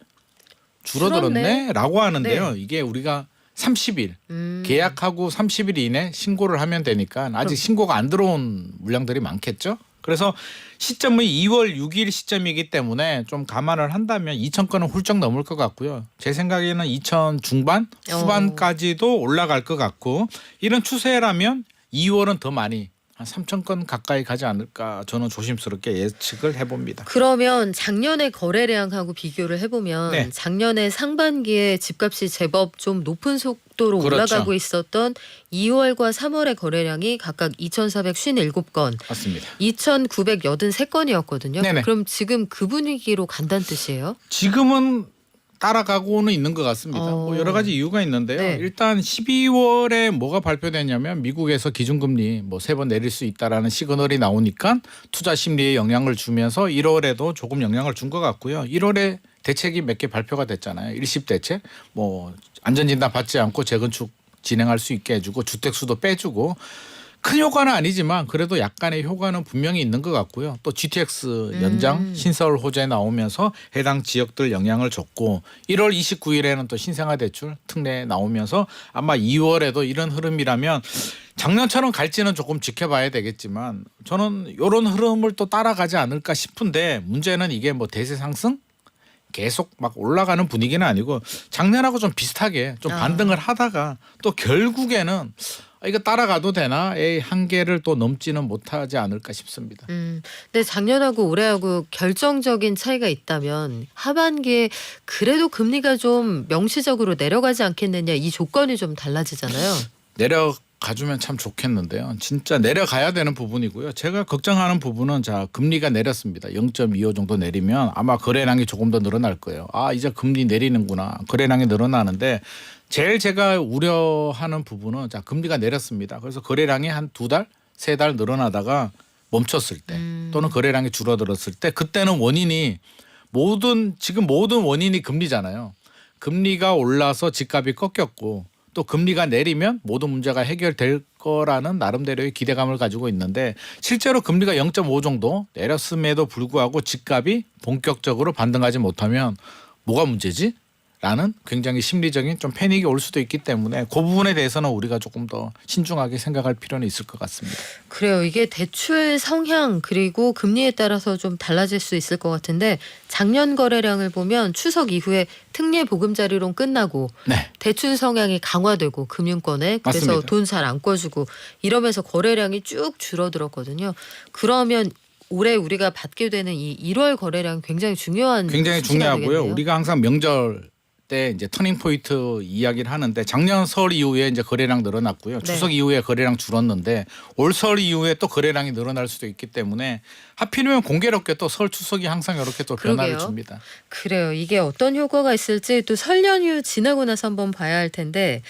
줄어들었네라고 하는데요. 네. 이게 우리가 30일 계약하고 30일 이내 신고를 하면 되니까 아직 신고가 안 들어온 물량들이 많겠죠. 그래서 시점은 2월 6일 시점이기 때문에 좀 감안을 한다면 2,000건은 훌쩍 넘을 것 같고요. 제 생각에는 2,000 중반 후반까지도 올라갈 것 같고 이런 추세라면 2월은 더 많이 한 3,000건 가까이 가지 않을까 저는 조심스럽게 예측을 해봅니다. 그러면 작년의 거래량하고 비교를 해보면 네. 작년에 상반기에 집값이 제법 좀 높은 속도로 그렇죠. 올라가고 있었던 2월과 3월의 거래량이 각각 2,457건, 맞습니다. 2,983건이었거든요. 네네. 그럼 지금 그 분위기로 간다는 뜻이에요? 지금은 따라가고는 있는 것 같습니다. 뭐 여러 가지 이유가 있는데요. 네. 일단 12월에 뭐가 발표됐냐면 미국에서 기준금리 뭐 3번 내릴 수 있다라는 시그널이 나오니까 투자 심리에 영향을 주면서 1월에도 조금 영향을 준 것 같고요. 1월에 대책이 몇 개 발표가 됐잖아요. 일십 대책 뭐 안전진단 받지 않고 재건축 진행할 수 있게 해주고 주택수도 빼주고 큰 효과는 아니지만 그래도 약간의 효과는 분명히 있는 것 같고요. 또 GTX 연장 신서울 호재 나오면서 해당 지역들 영향을 줬고 1월 29일에는 또 신생아 대출 특례 나오면서 아마 2월에도 이런 흐름이라면 작년처럼 갈지는 조금 지켜봐야 되겠지만 저는 이런 흐름을 또 따라가지 않을까 싶은데 문제는 이게 뭐 대세 상승? 계속 막 올라가는 분위기는 아니고 작년하고 좀 비슷하게 좀 반등을 하다가 또 결국에는 이거 따라가도 되나? 의 한계를 또 넘지는 못하지 않을까 싶습니다. 근데 작년하고 올해하고 결정적인 차이가 있다면 하반기에 그래도 금리가 좀 명시적으로 내려가지 않겠느냐 이 조건이 좀 달라지잖아요. 가주면 참 좋겠는데요. 진짜 내려가야 되는 부분이고요. 제가 걱정하는 부분은 자 금리가 내렸습니다. 0.25 정도 내리면 아마 거래량이 조금 더 늘어날 거예요. 아 이제 금리 내리는구나. 거래량이 늘어나는데 제일 제가 우려하는 부분은 자 금리가 내렸습니다. 그래서 거래량이 한 2달, 3달 늘어나다가 멈췄을 때 또는 거래량이 줄어들었을 때 그때는 원인이 지금 모든 원인이 금리잖아요. 금리가 올라서 집값이 꺾였고 또 금리가 내리면 모든 문제가 해결될 거라는 나름대로의 기대감을 가지고 있는데 실제로 금리가 0.5 정도 내렸음에도 불구하고 집값이 본격적으로 반등하지 못하면 뭐가 문제지? 라는 굉장히 심리적인 좀 패닉이 올 수도 있기 때문에 그 부분에 대해서는 우리가 조금 더 신중하게 생각할 필요는 있을 것 같습니다. 그래요. 이게 대출 성향 그리고 금리에 따라서 좀 달라질 수 있을 것 같은데 작년 거래량을 보면 추석 이후에 특례 보금자리론 끝나고 네. 대출 성향이 강화되고 금융권에 그래서 맞습니다. 돈 잘 안 꿔주고 이러면서 거래량이 쭉 줄어들었거든요. 그러면 올해 우리가 받게 되는 이 1월 거래량 굉장히 중요한 굉장히 수치가 중요하고요. 되겠네요. 우리가 항상 명절 때 이제 터닝 포인트 이야기를 하는데 작년 설 이후에 이제 거래량 늘어났고요. 네. 추석 이후에 거래량 줄었는데 올 설 이후에 또 거래량이 늘어날 수도 있기 때문에 하필이면 공교롭게 또 설 추석이 항상 이렇게 또 변화를 그러게요. 줍니다. 그래요. 이게 어떤 효과가 있을지 또 설 연휴 지나고 나서 한번 봐야 할 텐데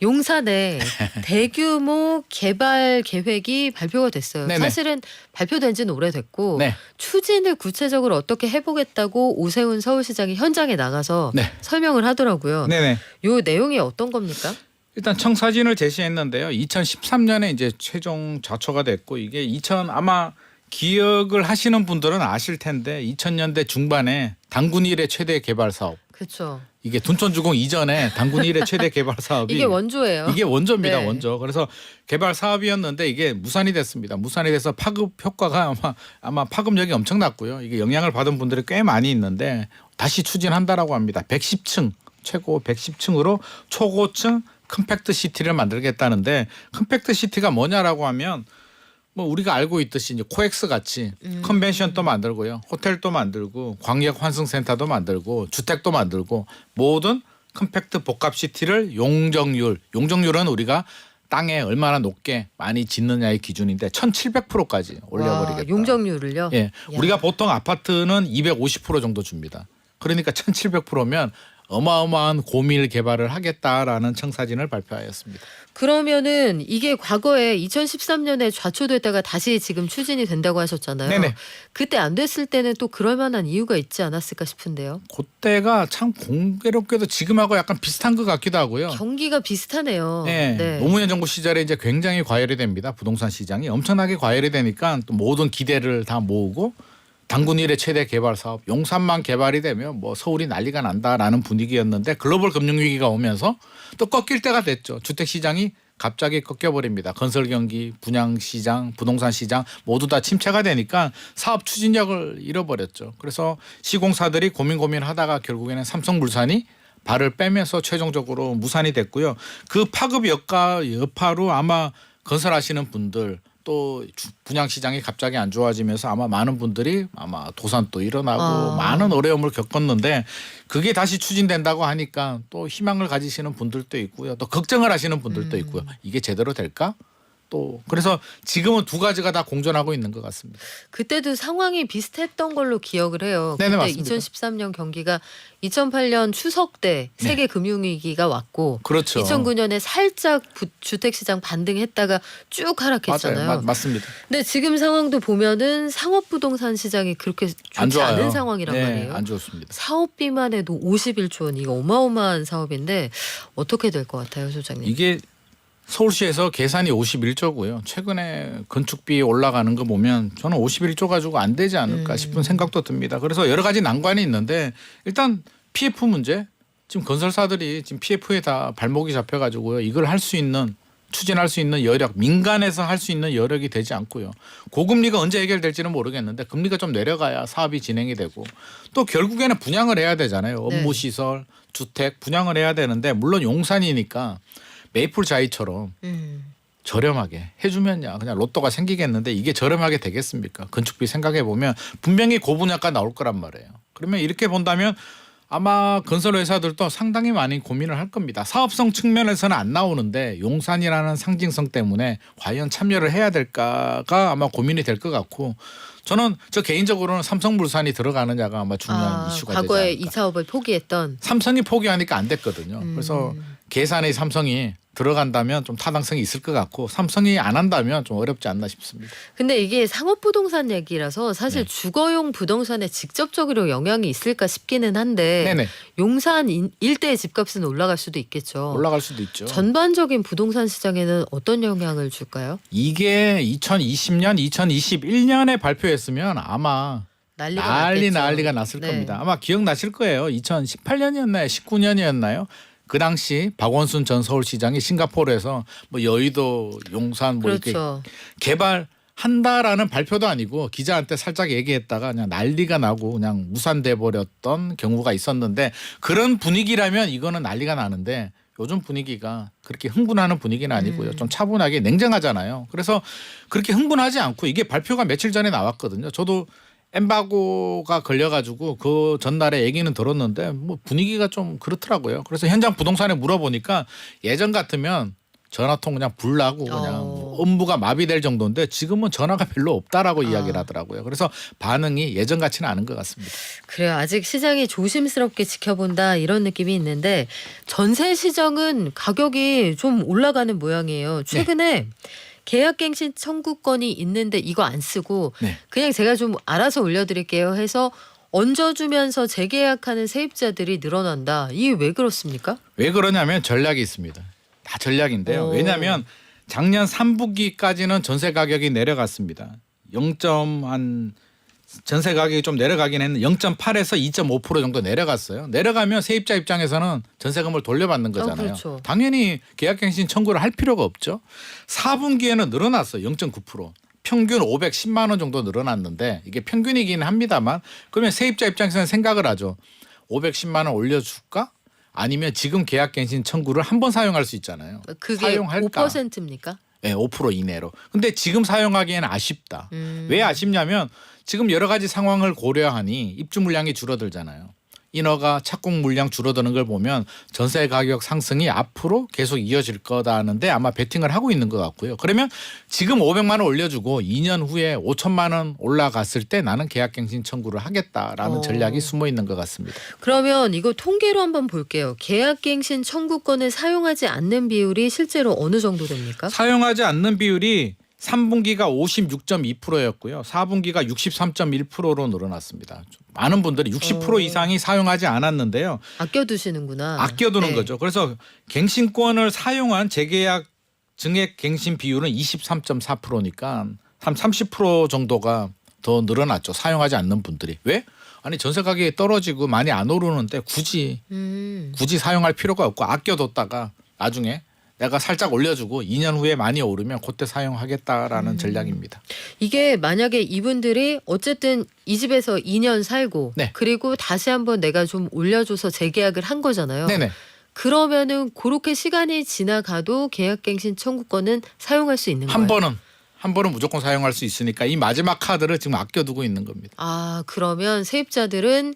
용산에 대규모 개발 계획이 발표가 됐어요. 네네. 사실은 발표된 지는 오래됐고 네. 추진을 구체적으로 어떻게 해보겠다고 오세훈 서울시장이 현장에 나가서 네. 설명을 하더라고요. 네네. 요 내용이 어떤 겁니까? 일단 청사진을 제시했는데요. 2013년에 이제 최종 좌초가 됐고 이게 아마 기억을 하시는 분들은 아실 텐데 2000년대 중반에 단군 일의 최대 개발 사업. 그렇죠. 이게 둔촌주공 이전에 단군 일의 최대 개발 사업이 이게 원조예요. 이게 원조입니다. 네. 원조. 그래서 개발 사업이었는데 이게 무산이 됐습니다. 무산이 돼서 파급 효과가 아마 파급력이 엄청났고요. 이게 영향을 받은 분들이 꽤 많이 있는데 다시 추진한다라고 합니다. 110층 최고 110층으로 초고층 컴팩트 시티를 만들겠다는데 컴팩트 시티가 뭐냐라고 하면 뭐 우리가 알고 있듯이 이제 코엑스 같이 컨벤션도 만들고요. 호텔도 만들고 광역 환승센터도 만들고 주택도 만들고 모든 컴팩트 복합 시티를 용적률은 우리가 땅에 얼마나 높게 많이 짓느냐의 기준인데 1700%까지 올려버리겠다. 용적률을요? 예. 야. 우리가 보통 아파트는 250% 정도 줍니다. 그러니까 1700%면 어마어마한 고밀 개발을 하겠다라는 청사진을 발표하였습니다. 그러면은 이게 과거에 2013년에 좌초됐다가 다시 지금 추진이 된다고 하셨잖아요. 네네. 그때 안 됐을 때는 또 그럴 만한 이유가 있지 않았을까 싶은데요. 그때가 참 공교롭게도 지금하고 약간 비슷한 것 같기도 하고요. 경기가 비슷하네요. 네. 노무현 정부 시절에 이제 굉장히 과열이 됩니다. 부동산 시장이 엄청나게 과열이 되니까 또 모든 기대를 다 모으고 단군 일의 최대 개발 사업 용산만 개발이 되면 뭐 서울이 난리가 난다라는 분위기였는데 글로벌 금융위기가 오면서 또 꺾일 때가 됐죠. 주택 시장이 갑자기 꺾여버립니다. 건설 경기, 분양 시장, 부동산 시장 모두 다 침체가 되니까 사업 추진력을 잃어버렸죠. 그래서 시공사들이 고민하다가 결국에는 삼성물산이 발을 빼면서 최종적으로 무산이 됐고요. 그 파급 여파로 아마 건설하시는 분들 또 분양 시장이 갑자기 안 좋아지면서 아마 많은 분들이 아마 도산도 일어나고 많은 어려움을 겪었는데 그게 다시 추진된다고 하니까 또 희망을 가지시는 분들도 있고요. 또 걱정을 하시는 분들도 있고요. 이게 제대로 될까? 또 그래서 지금은 두 가지가 다 공존하고 있는 것 같습니다. 그때도 상황이 비슷했던 걸로 기억을 해요. 네네, 그때 맞습니다. 2013년 경기가 2008년 추석 때 세계 금융위기가 왔고 그렇죠. 2009년에 살짝 주택시장 반등했다가 쭉 하락했잖아요. 맞아요. 맞습니다. 근데 지금 상황도 보면은 상업부동산 시장이 그렇게 안 좋지 좋아요. 않은 상황이란 네, 말이에요. 안 좋습니다. 사업비만 해도 51조 원 이거 어마어마한 사업인데 어떻게 될 것 같아요, 소장님? 이게 서울시에서 계산이 51조고요. 최근에 건축비 올라가는 거 보면 저는 51조 가지고 안 되지 않을까 싶은 생각도 듭니다. 그래서 여러 가지 난관이 있는데 일단 PF 문제 지금 건설사들이 지금 PF에 다 발목이 잡혀가지고요. 이걸 할 수 있는 추진할 수 있는 여력 민간에서 할 수 있는 여력이 되지 않고요. 고금리가 언제 해결될지는 모르겠는데 금리가 좀 내려가야 사업이 진행이 되고 또 결국에는 분양을 해야 되잖아요. 업무 시설, 주택 분양을 해야 되는데 물론 용산이니까 메이플 자이처럼 저렴하게 해주면야 그냥 로또가 생기겠는데 이게 저렴하게 되겠습니까? 건축비 생각해 보면 분명히 고분양가 나올 거란 말이에요. 그러면 이렇게 본다면 아마 건설 회사들도 상당히 많이 고민을 할 겁니다. 사업성 측면에서는 안 나오는데 용산이라는 상징성 때문에 과연 참여를 해야 될까가 아마 고민이 될 것 같고 저는 저 개인적으로는 삼성물산이 들어가느냐가 아마 중요한 이슈가 되지 과거에 않을까. 이 사업을 포기했던. 삼성이 포기하니까 안 됐거든요. 그래서 계산에 삼성이 들어간다면 좀 타당성이 있을 것 같고 삼성이 안 한다면 좀 어렵지 않나 싶습니다. 근데 이게 상업부동산 얘기라서 사실 네. 주거용 부동산에 직접적으로 영향이 있을까 싶기는 한데 네네. 용산 일대의 집값은 올라갈 수도 있겠죠. 올라갈 수도 있죠. 전반적인 부동산 시장에는 어떤 영향을 줄까요? 이게 2020년, 2021년에 발표했으면 아마 난리가 났을 네. 겁니다. 아마 기억나실 거예요. 2018년이었나요? 19년이었나요? 그 당시 박원순 전 서울시장이 싱가포르에서 뭐 여의도, 용산 뭐 이렇게 그렇죠. 개발한다라는 발표도 아니고 기자한테 살짝 얘기했다가 그냥 난리가 나고 그냥 무산돼 버렸던 경우가 있었는데 그런 분위기라면 이거는 난리가 나는데 요즘 분위기가 그렇게 흥분하는 분위기는 아니고요. 좀 차분하게 냉정하잖아요. 그래서 그렇게 흥분하지 않고 이게 발표가 며칠 전에 나왔거든요. 저도 엠바고가 걸려가지고 그 전날에 얘기는 들었는데 뭐 분위기가 좀 그렇더라고요. 그래서 현장 부동산에 물어보니까 예전 같으면 전화통 그냥 불나고 그냥 업무가 마비될 정도인데 지금은 전화가 별로 없다라고 이야기를 하더라고요. 그래서 반응이 예전 같지는 않은 것 같습니다. 그래요. 아직 시장이 조심스럽게 지켜본다 이런 느낌이 있는데 전세 시장은 가격이 좀 올라가는 모양이에요. 최근에 계약갱신 청구권이 있는데 이거 안 쓰고 네. 그냥 제가 좀 알아서 올려드릴게요 해서 얹어주면서 재계약하는 세입자들이 늘어난다. 이게 왜 그렇습니까? 왜 그러냐면 전략이 있습니다. 다 전략인데요. 오. 왜냐하면 작년 3분기까지는 전세 가격이 내려갔습니다. 전세 가격이 좀 내려가긴 했는데 0.8에서 2.5% 정도 내려갔어요. 내려가면 세입자 입장에서는 전세금을 돌려받는 거잖아요. 그렇죠. 당연히 계약갱신 청구를 할 필요가 없죠. 4분기에는 늘어났어요. 0.9%. 평균 510만 원 정도 늘어났는데 이게 평균이긴 합니다만 그러면 세입자 입장에서는 생각을 하죠. 510만 원 올려줄까? 아니면 지금 계약갱신 청구를 한 번 사용할 수 있잖아요. 그게 사용할까? 5%입니까? 네, 5% 이내로. 근데 지금 사용하기에는 아쉽다. 왜 아쉽냐면 지금 여러 가지 상황을 고려하니 입주 물량이 줄어들잖아요. 인허가 착공 물량 줄어드는 걸 보면 전세 가격 상승이 앞으로 계속 이어질 거다 하는데 아마 베팅을 하고 있는 것 같고요. 그러면 지금 500만 원 올려주고 2년 후에 5천만 원 올라갔을 때 나는 계약갱신 청구를 하겠다라는 전략이 숨어 있는 것 같습니다. 그러면 이거 통계로 한번 볼게요. 계약갱신 청구권을 사용하지 않는 비율이 실제로 어느 정도 됩니까? 사용하지 않는 비율이 3분기가 56.2%였고요. 4분기가 63.1%로 늘어났습니다. 많은 분들이 60% 이상이 사용하지 않았는데요. 아껴두시는구나. 아껴두는 네. 거죠. 그래서 갱신권을 사용한 재계약 증액 갱신 비율은 23.4%니까 한 30% 정도가 더 늘어났죠. 사용하지 않는 분들이. 왜? 아니 전세 가격이 떨어지고 많이 안 오르는데 굳이 사용할 필요가 없고 아껴뒀다가 나중에 내가 살짝 올려주고 2년 후에 많이 오르면 그때 사용하겠다라는 전략입니다. 이게 만약에 이분들이 어쨌든 이 집에서 2년 살고 네. 그리고 다시 한번 내가 좀 올려줘서 재계약을 한 거잖아요. 네네. 그러면은 그렇게 시간이 지나가도 계약갱신 청구권은 사용할 수 있는 한 거예요. 번은 무조건 사용할 수 있으니까 이 마지막 카드를 지금 아껴두고 있는 겁니다. 아 그러면 세입자들은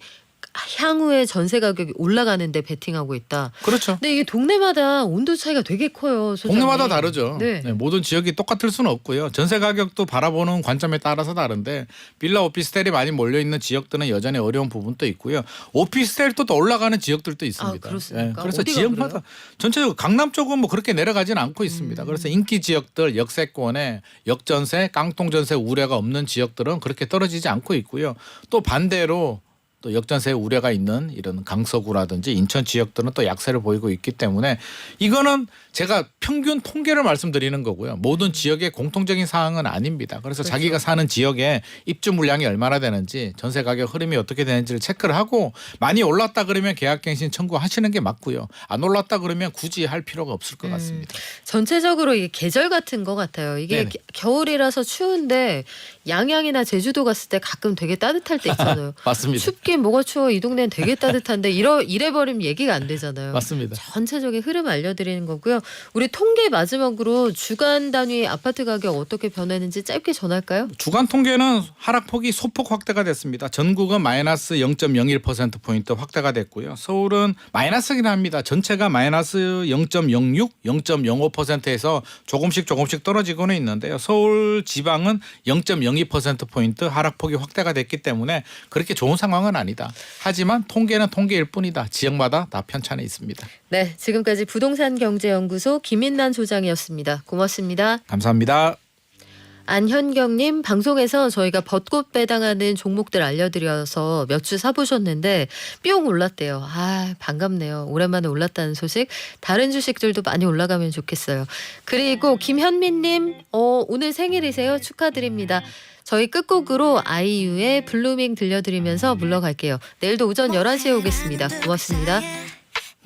향후에 전세 가격이 올라가는데 베팅하고 있다. 그렇죠. 근데 이게 동네마다 온도 차이가 되게 커요. 소장님. 동네마다 다르죠. 네. 네, 모든 지역이 똑같을 수는 없고요. 전세 가격도 바라보는 관점에 따라서 다른데 빌라 오피스텔이 많이 몰려 있는 지역들은 여전히 어려운 부분도 있고요. 오피스텔도 또 올라가는 지역들도 있습니다. 아, 그렇습니까? 그래서 어디가 지역마다 그래요? 전체적으로 강남 쪽은 뭐 그렇게 내려가지는 않고 있습니다. 그래서 인기 지역들 역세권에 역전세, 깡통전세 우려가 없는 지역들은 그렇게 떨어지지 않고 있고요. 또 반대로 또 역전세 우려가 있는 이런 강서구라든지 인천 지역들은 또 약세를 보이고 있기 때문에 이거는 제가 평균 통계를 말씀드리는 거고요. 모든 지역의 공통적인 사항은 아닙니다. 그래서 그렇죠. 자기가 사는 지역에 입주 물량이 얼마나 되는지 전세 가격 흐름이 어떻게 되는지를 체크를 하고 많이 올랐다 그러면 계약갱신 청구하시는 게 맞고요. 안 올랐다 그러면 굳이 할 필요가 없을 것 같습니다. 전체적으로 이게 계절 같은 것 같아요. 이게 네네. 겨울이라서 추운데 양양이나 제주도 갔을 때 가끔 되게 따뜻할 때 있잖아요. 맞습니다. 춥게 여긴 뭐가 추워 이 동네는 되게 따뜻한데 이래버리면 얘기가 안 되잖아요. 맞습니다. 전체적인 흐름 알려드리는 거고요. 우리 통계 마지막으로 주간 단위 아파트 가격 어떻게 변했는지 짧게 전할까요? 주간 통계는 하락폭이 소폭 확대가 됐습니다. 전국은 마이너스 0.01%포인트 확대가 됐고요. 서울은 마이너스긴 합니다. 전체가 마이너스 0.06, 0.05%에서 조금씩 떨어지고는 있는데요. 서울 지방은 0.02%포인트 하락폭이 확대가 됐기 때문에 그렇게 좋은 상황은 아니다. 하지만 통계는 통계일 뿐이다. 지역마다 다 편차는 있습니다. 네, 지금까지 부동산경제연구소 김인난 소장이었습니다. 고맙습니다. 감사합니다. 안현경님, 방송에서 저희가 벚꽃 배당하는 종목들 알려드려서 몇 주 사보셨는데 뿅 올랐대요. 아, 반갑네요. 오랜만에 올랐다는 소식. 다른 주식들도 많이 올라가면 좋겠어요. 그리고 김현민님, 오늘 생일이세요? 축하드립니다. 저희 끝곡으로 아이유의 블루밍 들려드리면서 물러갈게요. 내일도 오전 11시에 오겠습니다. 고맙습니다.